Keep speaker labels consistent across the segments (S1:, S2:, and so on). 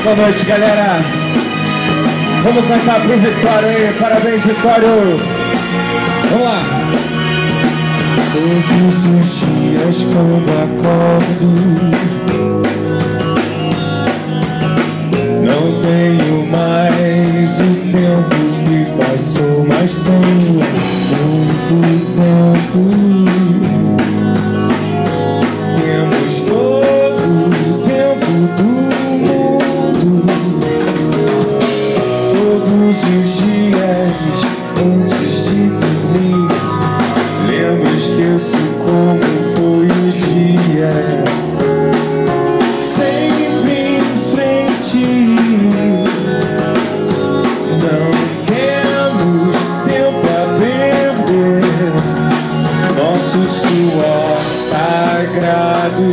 S1: Boa noite, galera. Vamos cantar pro Vitório aí. Parabéns, Vitório. Vamos lá.
S2: Todos os dias quando acordo, não tenho mais o tempo que passou, mas tenho muito tempo. Temos todo o tempo do mundo. Todos os dias antes de dormir, lembro, esqueço como foi o dia. Sempre em frente, não temos tempo a perder. Nosso suor sagrado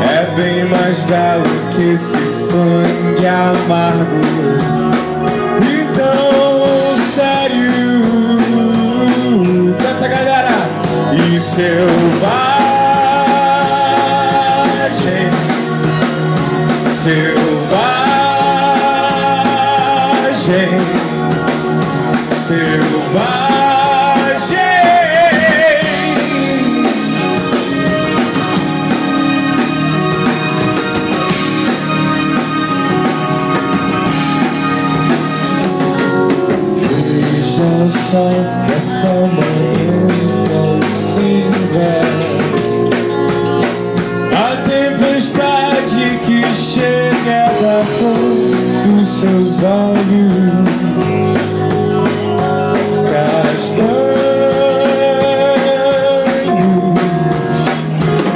S2: é bem mais belo que esse sangue amargo. Então, sério, canta, galera. E selvagem, selvagem, selvagem. Veja o sol dessa manhã tão cinza, a tempestade que chega da cor dos seus olhos castanhos.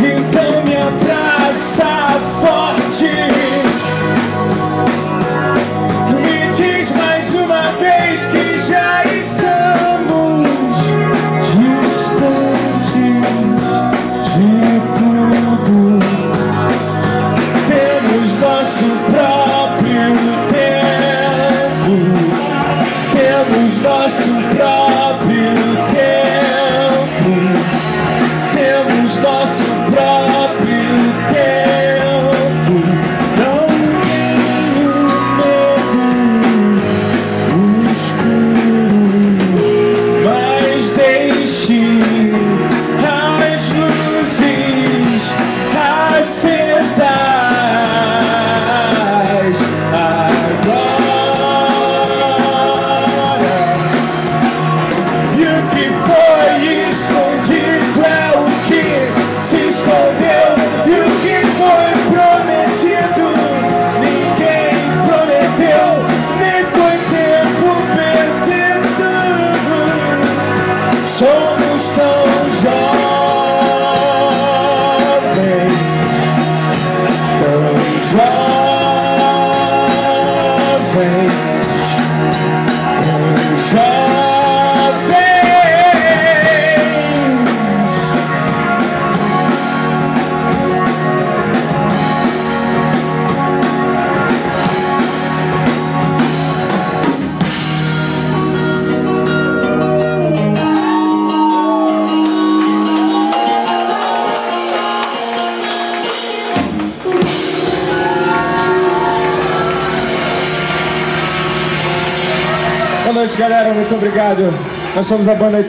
S2: Então me abraça forte, me diz mais uma vez que já estamos distantes de tudo. Temos nosso próprio tempo, temos nosso próprio tempo, temos nosso próprio tempo. Não tenho medo do escuro, mas deixe as luzes acesas. E o que foi escondido é o que se escondeu, e o que foi prometido ninguém prometeu, nem foi tempo perdido. Somos tão jovens, tão jovens, tão jovens.
S1: Boa noite, galera. Muito obrigado. Nós somos a banda